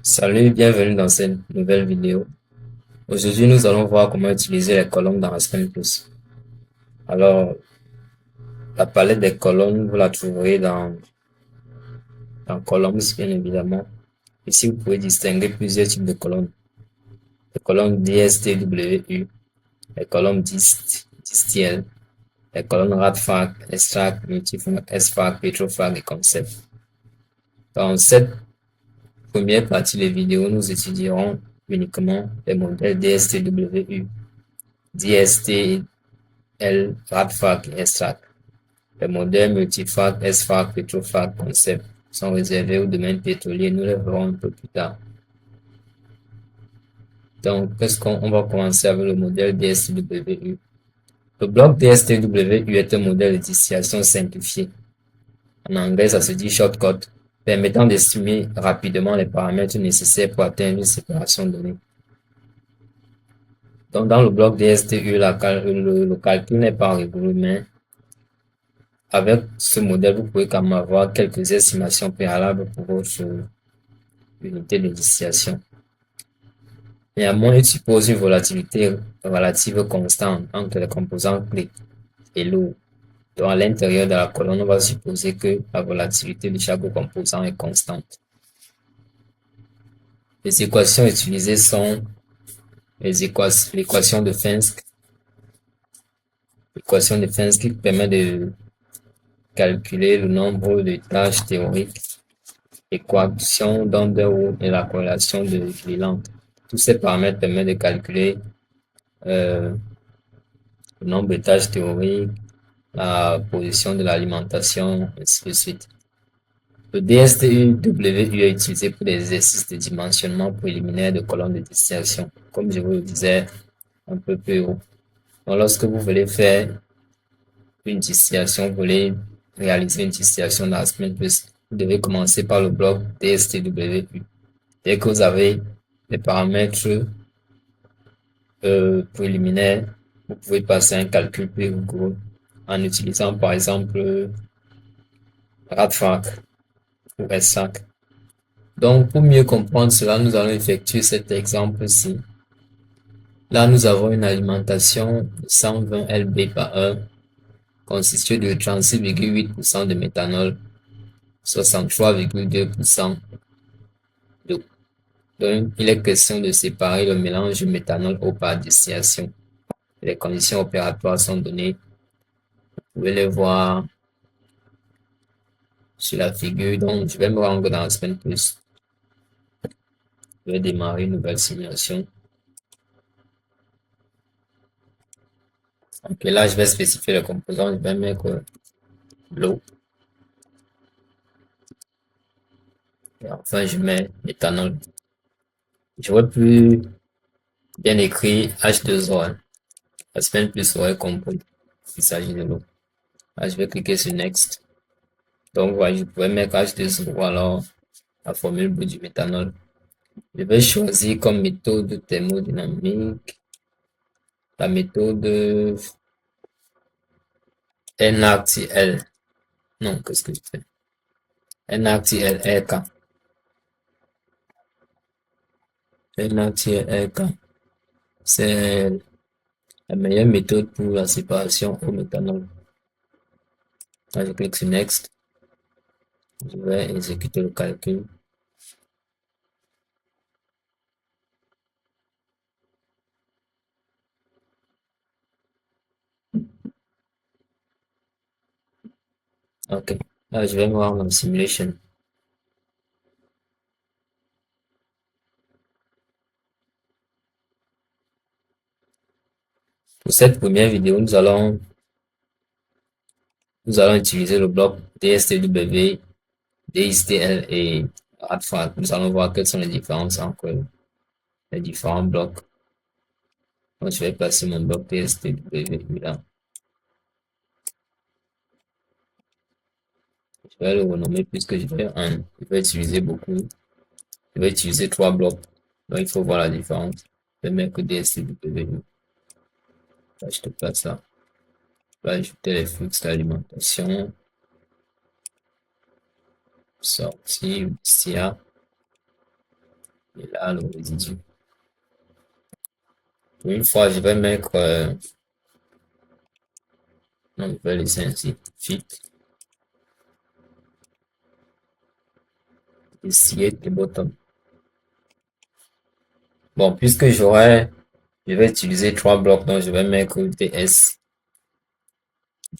Salut, bienvenue dans cette nouvelle vidéo. Aujourd'hui, nous allons voir comment utiliser les colonnes dans Aspen Plus. Alors, la palette des colonnes, vous la trouverez dans Columns, bien évidemment. Ici, vous pouvez distinguer plusieurs types de colonnes. Les colonnes DSTWU, les colonnes DISTL, les colonnes RADFAC, Extract, Multifac, SFAC, Petrofac et Concept. Dans cette première partie des vidéos, nous étudierons uniquement les modèles DSTWU, DST, RADFAC et Extract. Les modèles Multifac, SFAC, Petrofac, Concept sont réservés au domaine pétrolier. Nous les verrons un peu plus tard. Donc, qu'est-ce qu'on va commencer avec le modèle DSTWU. Le bloc DSTWU est un modèle de distillation simplifié. En anglais, ça se dit shortcut, permettant d'estimer rapidement les paramètres nécessaires pour atteindre une séparation donnée. Donc, dans le bloc DSTU, le calcul n'est pas rigoureux, mais avec ce modèle, vous pouvez quand même avoir quelques estimations préalables pour votre unité de distillation. Néanmoins, il suppose une volatilité relative constante entre les composants clés et l'eau. Donc, à l'intérieur de la colonne, on va supposer que la volatilité de chaque composant est constante. Les équations utilisées sont l'équation de Fensk. L'équation de Fensk qui permet de calculer le nombre de tâches théoriques, l'équation d'Underwood et la corrélation de Cleland. Tous ces paramètres permettent de calculer le nombre de tâches théoriques, la position de l'alimentation, ainsi de suite. Le DSTU-WU est utilisé pour des exercices de dimensionnement préliminaire de colonnes de distillation, comme je vous le disais un peu plus haut. Donc, lorsque vous voulez faire une distillation, vous voulez réaliser une distillation dans Aspen Plus, vous devez commencer par le bloc DSTWU. Dès que vous avez les paramètres préliminaires, vous pouvez passer un calcul plus rigoureux en utilisant par exemple RADFAC ou SFAC. Donc, pour mieux comprendre cela, nous allons effectuer cet exemple-ci. Là, nous avons une alimentation de 120 lb par heure, constituée de 36,8% de méthanol, 63,2% d'eau. Donc, il est question de séparer le mélange méthanol-eau par distillation. Les conditions opératoires sont données. Vous pouvez les voir sur la figure. Donc, je vais me rendre dans Aspen Plus. Je vais démarrer une nouvelle simulation. Ok, là, je vais spécifier le composant. Je vais mettre l'eau. Et enfin, je mets l'éthanol. J'aurais pu bien écrire H2O. Aspen Plus aurait compris qu'il s'agit de l'eau. Là, je vais cliquer sur Next. Donc, voilà, je pourrais mettre H2O ou alors la formule brute du méthanol. Je vais choisir comme méthode thermodynamique la méthode NaCl. Non, qu'est-ce que je fais? NaCl RK. NaCl RK. C'est la meilleure méthode pour la séparation au méthanol. Là, je clique sur Next. Je vais exécuter le calcul. Ok. Là, je vais me rendre dans Simulation. Pour cette première vidéo, nous allons utiliser le bloc DSTW, DSTL et RADFAC. Nous allons voir quelles sont les différences entre les différents blocs. Donc, je vais placer mon bloc DSTW là. Je vais le renommer puisque je vais utiliser beaucoup. Je vais utiliser 3 blocs. Donc, il faut voir la différence. Je vais mettre que DSTW. Là, je te place ça. Je vais ajouter les flux d'alimentation. Sortie, CA. Et là, le résidu. Une fois, je vais mettre, non, je vais laisser ainsi. Fit, essayer de bottom. Bon, puisque je vais utiliser trois blocs, donc je vais mettre ts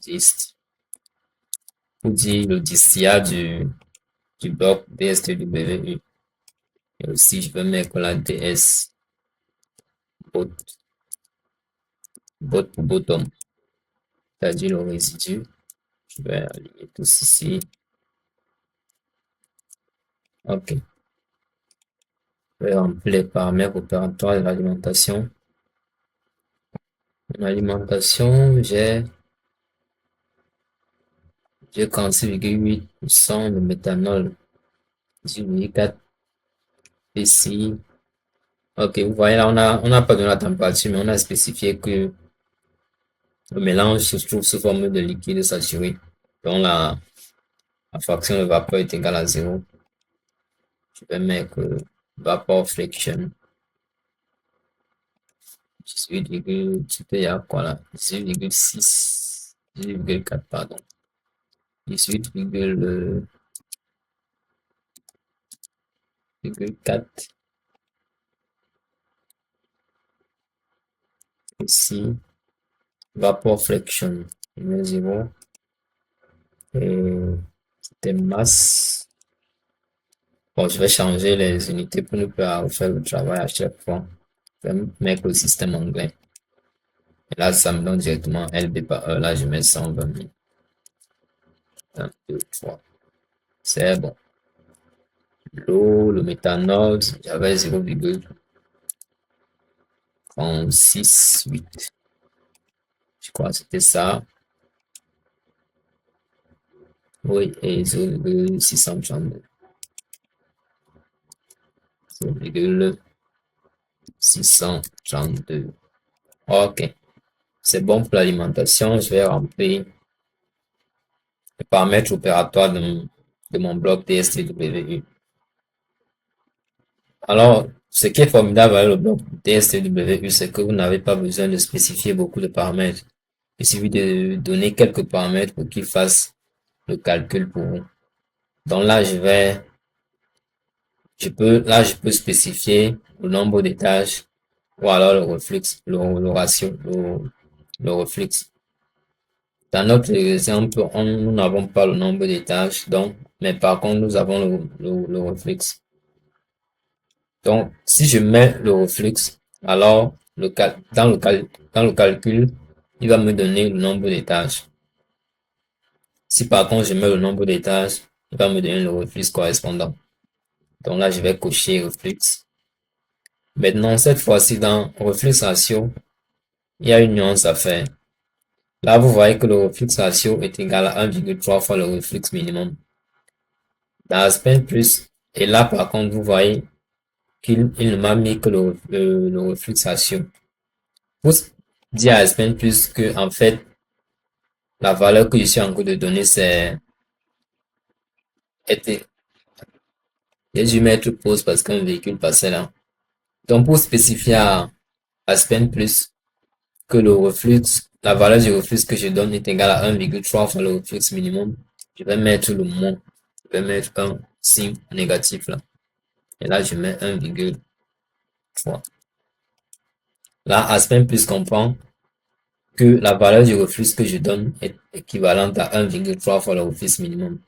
dist pour dire le distia du bloc dstwu. Et aussi, je vais mettre la ds bot, bot pour bottom, c'est-à-dire le résidu. Je vais aligner tous ici. Ok. Je vais remplir les paramètres opératoires de l'alimentation. En alimentation, j'ai 46,8% de méthanol, 18,4 ici. Ok, vous voyez là, on n'a pas donné la température, mais on a spécifié que le mélange se trouve sous forme de liquide saturé. Donc la fraction de vapeur est égale à 0. Je vais mettre vapor friction. 18, c'était il y a quoi là? 18,6, 18,4, pardon. 18,4 ici. Vapor friction. Je mets 0. Et c'était masse. Bon, je vais changer les unités pour ne pas faire le travail à chaque fois. Je vais mettre le système anglais. Et là, ça me donne directement LB par heure. Là, je mets 120 000. 1, 2, 3. C'est bon. L'eau, le méthanol, j'avais 0,368. Je crois que c'était ça. Oui, et 0,632. 0,632. Ok. C'est bon pour l'alimentation. Je vais remplir les paramètres opératoires de mon bloc DSTWU. Alors, ce qui est formidable avec le bloc DSTWU, c'est que vous n'avez pas besoin de spécifier beaucoup de paramètres. Il suffit de donner quelques paramètres pour qu'il fasse le calcul pour vous. Donc là, je peux spécifier le nombre de tâches ou alors le reflux, le ratio, le reflux. Dans notre exemple, nous n'avons pas le nombre de tâches, donc, mais par contre, nous avons le reflux. Donc, si je mets le reflux, alors dans le calcul, il va me donner le nombre de tâches. Si par contre je mets le nombre de tâches, il va me donner le reflux correspondant. Donc là, je vais cocher reflux. Maintenant, cette fois-ci, dans reflux ratio, il y a une nuance à faire. Là, vous voyez que le reflux ratio est égal à 1,3 fois le reflux minimum. Dans Aspen Plus, et là, par contre, vous voyez qu'il ne m'a mis que le reflux ratio. Pour dire à Aspen Plus que, en fait, la valeur que je suis en train de donner, était, j'ai dû mettre pause parce qu'un véhicule passait là. Donc, pour spécifier à Aspen Plus que le reflux, la valeur du reflux que je donne est égale à 1,3 fois le reflux minimum, je vais mettre le moins. Je vais mettre un signe négatif là. Et là, je mets 1,3. Là, Aspen Plus comprend que la valeur du reflux que je donne est équivalente à 1,3 fois le reflux minimum.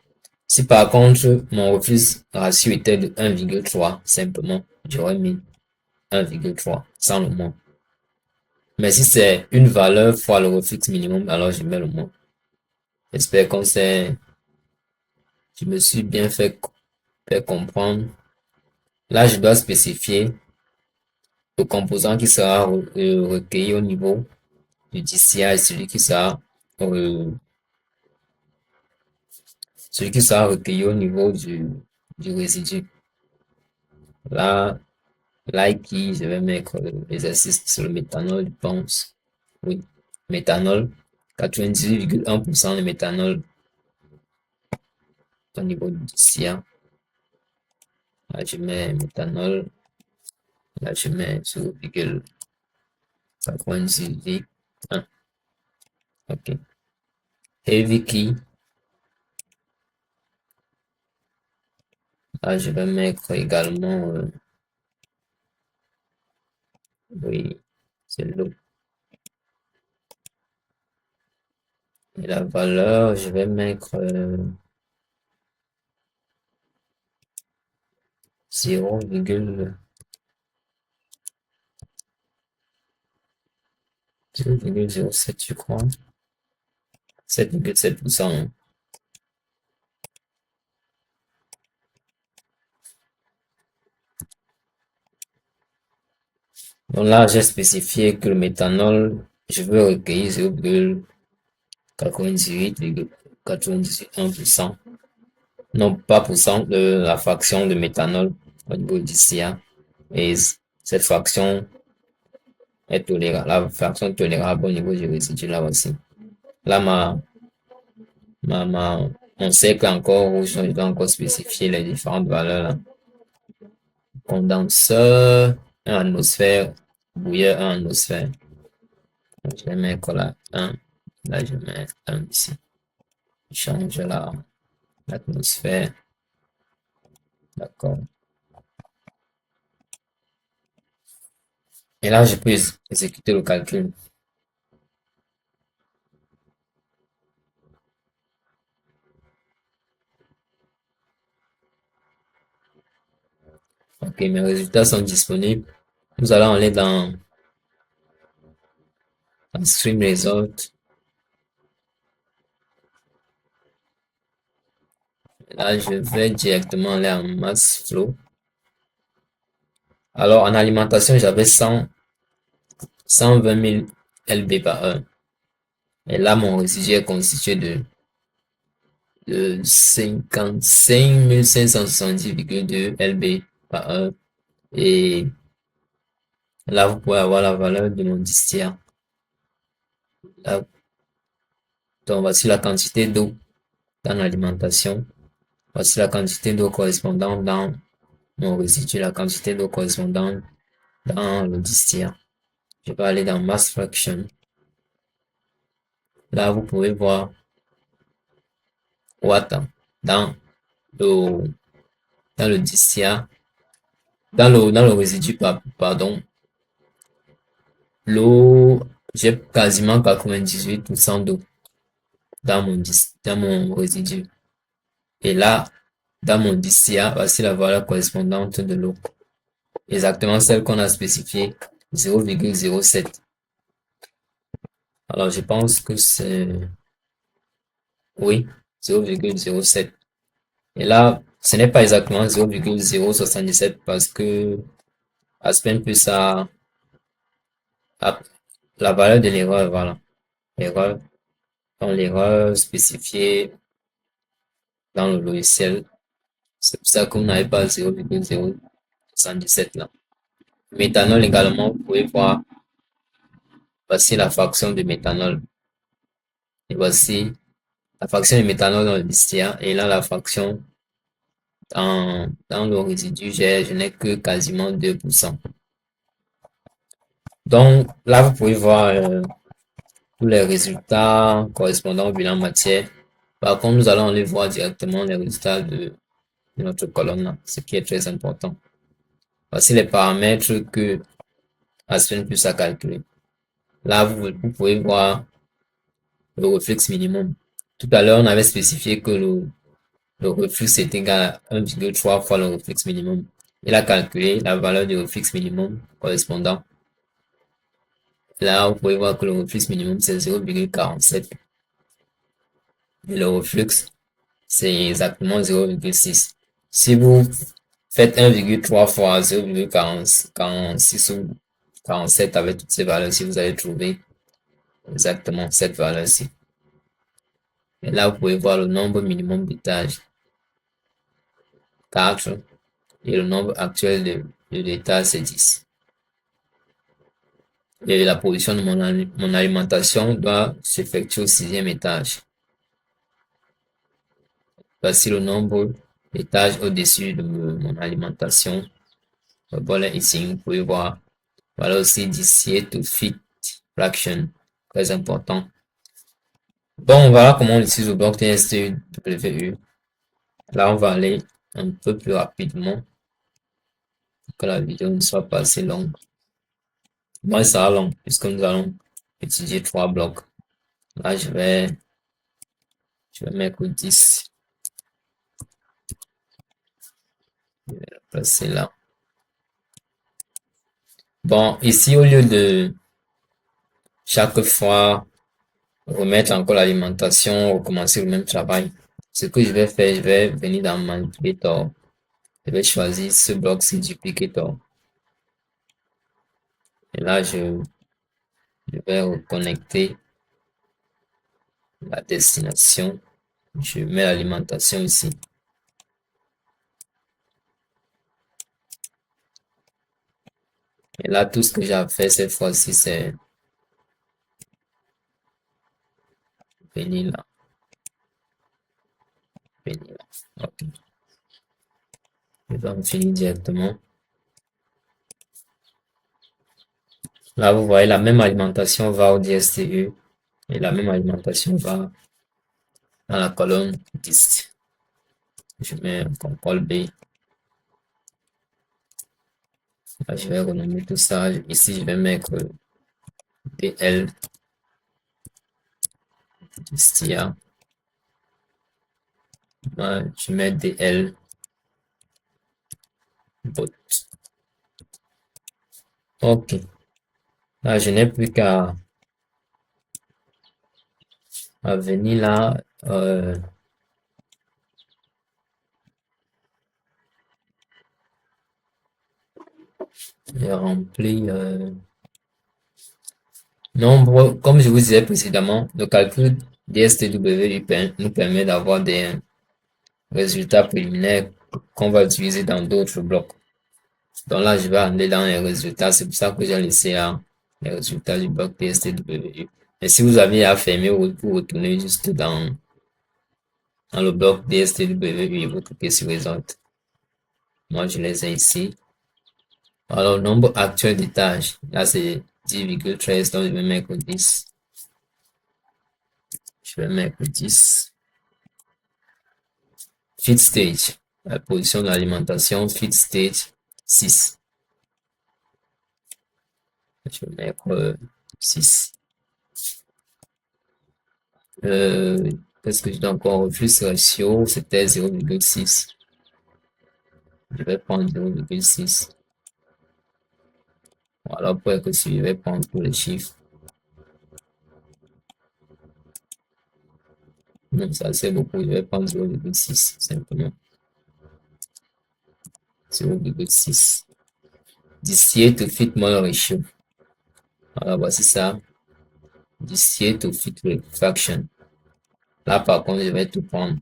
Si par contre, mon reflux ratio était de 1,3, simplement, j'aurais mis 1,3 sans le moins. Mais si c'est une valeur fois le reflux minimum, alors je mets le moins. J'espère qu'on s'est, je me suis bien fait comprendre. Là, je dois spécifier le composant qui sera recueilli au niveau du DCI et celui qui sera recueilli au niveau du résidu. Là, je vais mettre l'exercice sur le méthanol, je pense. Oui, méthanol, 98,1% de méthanol au niveau du DCI. Là, je mets méthanol Là, je mets 0,98. OK. Heavy key. Là, je vais mettre également, oui, c'est l'eau. Et la valeur, je vais mettre 0,07, je crois. 7,7%. Donc là, j'ai spécifié que le méthanol, je veux recueillir 0,98,98,1%. Non, pas pour cent de la fraction de méthanol au niveau d'ici. Et cette fraction est tolérable, la fraction est tolérable au niveau du résidu là aussi. Là, mon cercle est encore rouge, donc je dois encore spécifier les différentes valeurs là. Condenseur, 1 atmosphère, bouilleur, 1 atmosphère. Donc, je vais mettre là 1. Là, je mets 1 ici. Je change l'atmosphère. D'accord. Et là, je peux exécuter le calcul. Ok, mes résultats sont disponibles. Nous allons aller dans Stream Result. Là, je vais directement aller en Mass Flow. Alors, en alimentation, j'avais 120 000 lb par heure. Et là, mon résidu est constitué de 55 570,2 lb par heure. Et là, vous pouvez avoir la valeur de mon distillat. Là, donc, voici la quantité d'eau dans l'alimentation. Voici la quantité d'eau correspondante dans mon résidu, la quantité d'eau correspondante dans le distillat. Je vais aller dans Mass Fraction. Là, vous pouvez voir Watt dans le, dans le distillat, dans le résidu, pardon. L'eau, j'ai quasiment 98% d'eau dans mon résidu. Et là, dans mon distillat, voici la valeur correspondante de l'eau. Exactement celle qu'on a spécifiée, 0,07. Alors, je pense que c'est, oui, 0,07. Et là, ce n'est pas exactement 0,077 parce que Aspen plus a la valeur de l'erreur, voilà. L'erreur, dans l'erreur spécifiée dans le logiciel. C'est pour ça qu'on n'avait pas 0,077 là. Méthanol également, vous pouvez voir, voici la fraction de méthanol. Et voici la fraction de méthanol dans le distillat. Et là, la fraction dans le résidu, je n'ai que quasiment 2%. Donc là, vous pouvez voir tous les résultats correspondant au bilan matière. Par contre, nous allons aller voir directement les résultats de notre colonne là, ce qui est très important. Voici les paramètres que Aspen Plus a calculé. Là, vous pouvez voir le reflux minimum. Tout à l'heure, on avait spécifié que le reflux est égal à 1,3 fois le reflux minimum. Il a calculé la valeur du reflux minimum correspondant. Là, vous pouvez voir que le reflux minimum, c'est 0,47. Et le reflux, c'est exactement 0,6. Si vous faites 1,3 fois 0,46 ou 47 avec toutes ces valeurs-ci, vous allez trouver exactement cette valeur-ci. Et là, vous pouvez voir le nombre minimum d'étages, 4, et le nombre actuel de l'étage, c'est 10. Et la position de mon alimentation doit s'effectuer au 6e étage. Voici le nombre d'étages au-dessus de mon alimentation. Voilà, ici, vous pouvez voir. Voilà aussi d'ici to fit fraction. Très important. Bon, voilà comment on utilise le bloc TSTWU. Là, on va aller un peu plus rapidement pour que la vidéo ne soit pas assez longue. Moi, ça sera long puisque nous allons étudier 3 blocs. Là, je vais mettre 10. Je vais le placer là. Bon, ici, au lieu de chaque fois remettre encore l'alimentation, recommencer le même travail, ce que je vais faire, je vais venir dans Manipulator. Je vais choisir ce bloc-ci, Duplicator. Et là, je vais reconnecter la destination. Je mets l'alimentation ici. Et là, tout ce que j'ai à faire cette fois-ci, c'est venir là. Venir là. Ok. Je vais en finir directement. Là, vous voyez, la même alimentation va au DSTU et la même alimentation va dans la colonne dist. Je mets un CTRL B. Là, je vais renommer tout ça. Ici, je vais mettre DL distia. Là, je mets DL bot. Ok. Là, je n'ai plus qu'à venir là. J'ai rempli nombre, comme je vous disais précédemment, le calcul DSTW nous permet d'avoir des résultats préliminaires qu'on va utiliser dans d'autres blocs. Donc là, je vais aller dans les résultats. C'est pour ça que j'ai laissé là les résultats du bloc DSTW. Et si vous avez à fermer, vous retournez juste dans le bloc DSTW et vous cliquez sur Result. Moi, je les ai ici. Alors, nombre actuel des tâches. Là, c'est 10,13. Donc, je vais mettre 10. Je vais mettre 10. Feed stage. La position de l'alimentation. Feed stage 6. Je vais mettre 6. Qu'est-ce que je dois encore? Reflux ratio, c'était 0,6. Je vais prendre 0,6. Voilà, pour être sûr, je vais prendre tous les chiffres. Non, ça c'est beaucoup, je vais prendre 0,6 simplement. 0,6. D'ici to fit mole ratio. Voilà, voici ça. D'ici to fit fraction. Là, par contre, je vais tout prendre.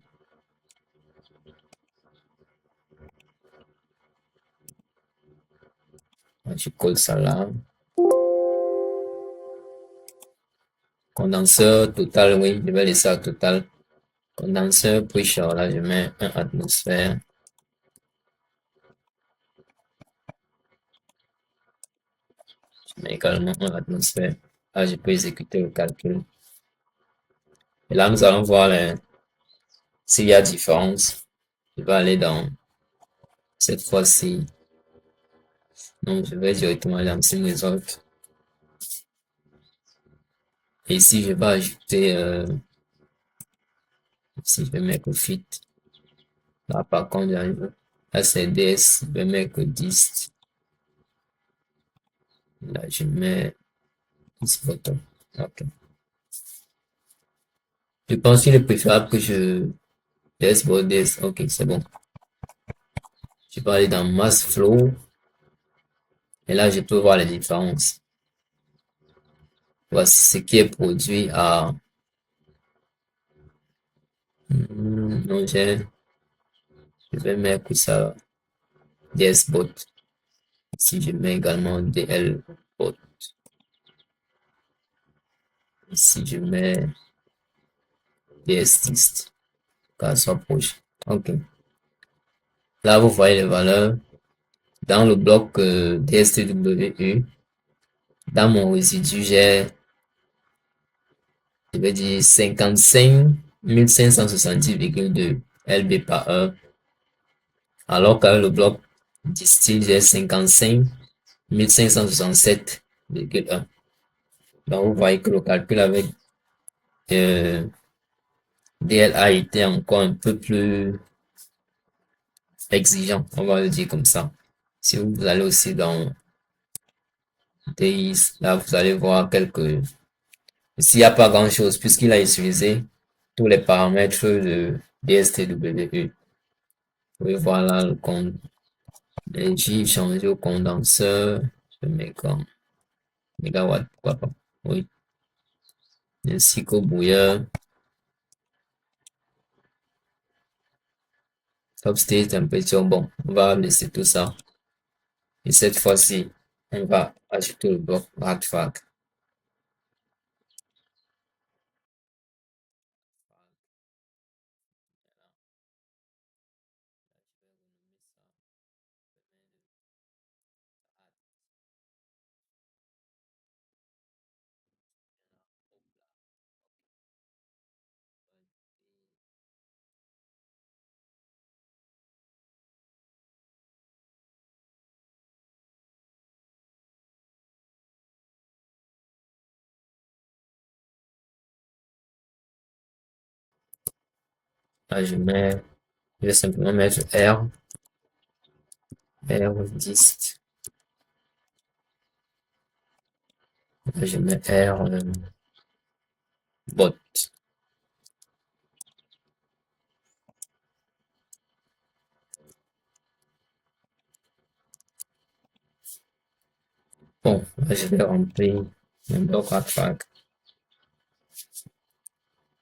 Je colle ça là. Condenseur total, oui, je vais laisser ça total. Condenseur pressure, là, je mets 1 atmosphère. Je mets également 1 atmosphère. Là, je peux exécuter le calcul. Et là, nous allons voir s'il y a différence. Je vais aller dans cette fois-ci. Donc, je vais directement aller dans Sim Result. Et ici, je vais ajouter, ici, je vais mettre fit. Là, par contre, j'arrive. Là, c'est DS. Je vais mettre 10. Là, je mets 10 bottom. Ok. Je pense qu'il est préférable que je DS, DS. Ok, c'est bon. Je vais aller dans Mass Flow. Et là, je peux voir les différences. Voici ce qui est produit à non, je vais mettre ça DSBot. Si je mets également DLBot. Ici, je mets DSList. Qu'elle soit proche. OK. Là, vous voyez les valeurs. Dans le bloc DSTWE, dans mon résidu, j'ai, je vais dire, 55 570,2 lb par heure, alors qu'avec le bloc distill, j'ai 55 567,1. Donc, vous voyez que le calcul avec euh, DLA était encore un peu plus exigeant, on va le dire comme ça. Si vous allez aussi dans DIS, là, vous allez voir quelques... S'il n'y a pas grand-chose, puisqu'il a utilisé tous les paramètres de DSTWE. Vous pouvez voir là le compte l'énergie changé au condenseur. Je mets comme mégawatt, pourquoi pas. Oui. Ainsi qu'au bouilleur. Top state temperature. Bon, on va laisser tout ça. Et cette fois-ci, on va ajouter le bloc artefact. Là, je vais simplement mettre R10. Là, je mets bot. Bon, là, je vais remplir mon bloc artefact.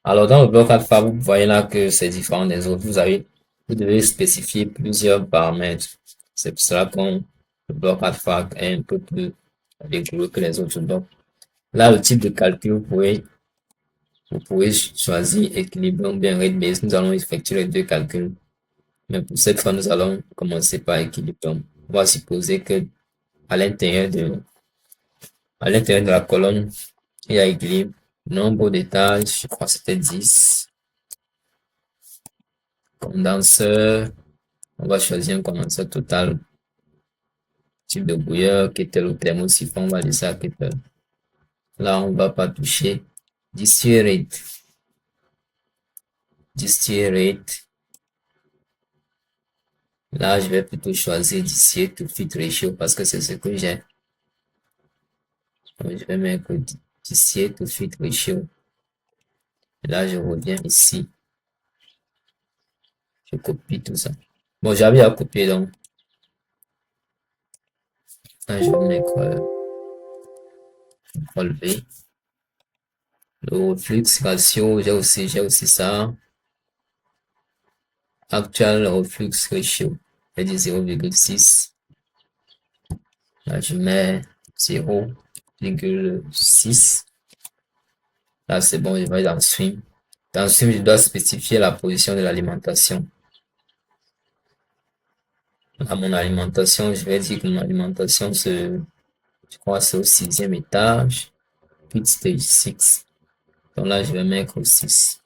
Alors, dans le bloc alpha, vous voyez là que c'est différent des autres. Vous devez spécifier plusieurs paramètres. C'est pour cela qu'on, le bloc alpha est un peu plus rigoureux que les autres blocs. Là, le type de calcul, vous pouvez choisir équilibre ou bien rate base. Nous allons effectuer les deux calculs. Mais pour cette fois, nous allons commencer par équilibre. On va supposer que à l'intérieur de la colonne, il y a équilibre. Nombre d'étages, je crois que c'était 10. Condenseur, on va choisir un condenseur total. Type de bouilleur, kettle ou thermosiphon, on va laisser à kettle. Là, on va pas toucher. Distill rate. Distill rate. Là, je vais plutôt choisir distill to feed ratio parce que c'est ce que j'ai. Donc, je vais mettre distill to feed ratio. Et là, je reviens ici. Je copie tout ça. Bon, j'avais à copier donc. Là, je vais mettre relevé. Le flux ratio, j'ai aussi ça. Actual reflux ratio est de 0,6. Là, je mets 0,6. Là, c'est bon, je vais dans Swim. Dans Swim, je dois spécifier la position de l'alimentation. À mon alimentation, je vais dire que mon alimentation, je crois, c'est au 6e étage. Puis stage 6. Donc là, je vais mettre au 6.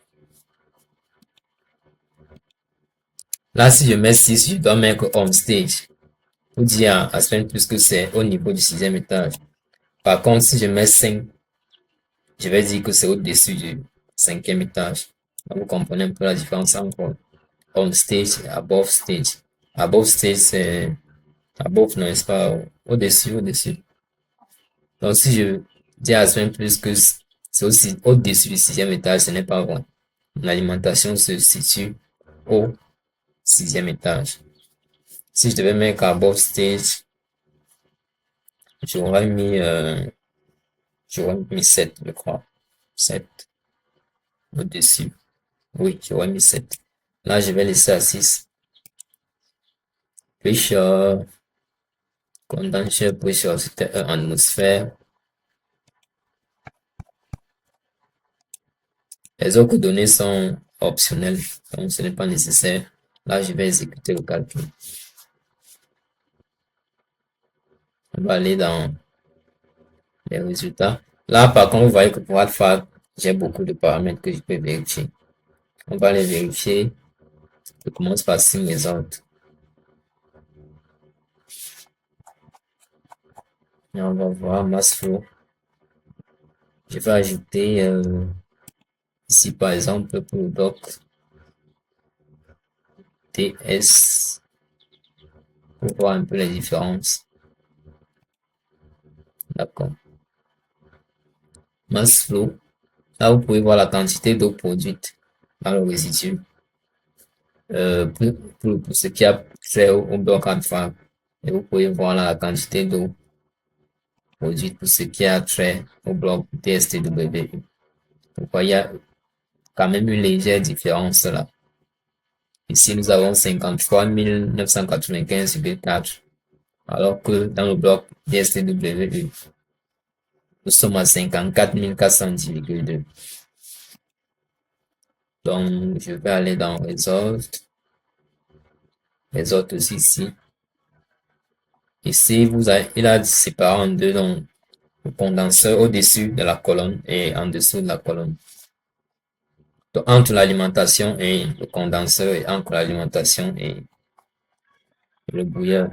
Là, si je mets 6, je dois mettre on stage. Pour dire à Swim plus que c'est au niveau du 6e étage. Par contre, si je mets 5, je vais dire que c'est au-dessus du 5e étage. Donc, vous comprenez un peu la différence entre on stage et above stage. Above stage, c'est above, non, c'est pas au-dessus, au-dessus. Donc, si je dis à Sven plus que c'est aussi au-dessus du 6e étage, ce n'est pas vrai. L'alimentation se situe au 6e étage. Si je devais mettre above stage, j'aurais mis, j'aurais mis 7, je crois. 7 au-dessus. Oui, j'aurais mis 7. Là, je vais laisser à 6. Pressure, condenser pressure, c'était 1 atmosphère. Les autres données sont optionnelles, donc ce n'est pas nécessaire. Là, je vais exécuter le calcul. On va aller dans les résultats. Là, par contre, vous voyez que pour alpha, j'ai beaucoup de paramètres que je peux vérifier. On va les vérifier. Je commence par sim result. Et on va voir mass flow. Je vais ajouter ici par exemple pour le bloc TS pour voir un peu les différences. D'accord. Mass flow. Là, vous pouvez voir la quantité d'eau produite dans le résidu. Pour ce qui a trait au bloc alpha. Et vous pouvez voir là, la quantité d'eau produite pour ce qui a trait au bloc DSTW. Donc, il y a quand même une légère différence là. Ici, nous avons 53 995,4, alors que dans le bloc DSTW, nous sommes à 54 410,2. Donc, je vais aller dans Result. Result aussi ici. Ici, il a séparé en deux, donc le condenseur au-dessus de la colonne et en dessous de la colonne. Donc, entre l'alimentation et le condenseur et entre l'alimentation et le bouilleur.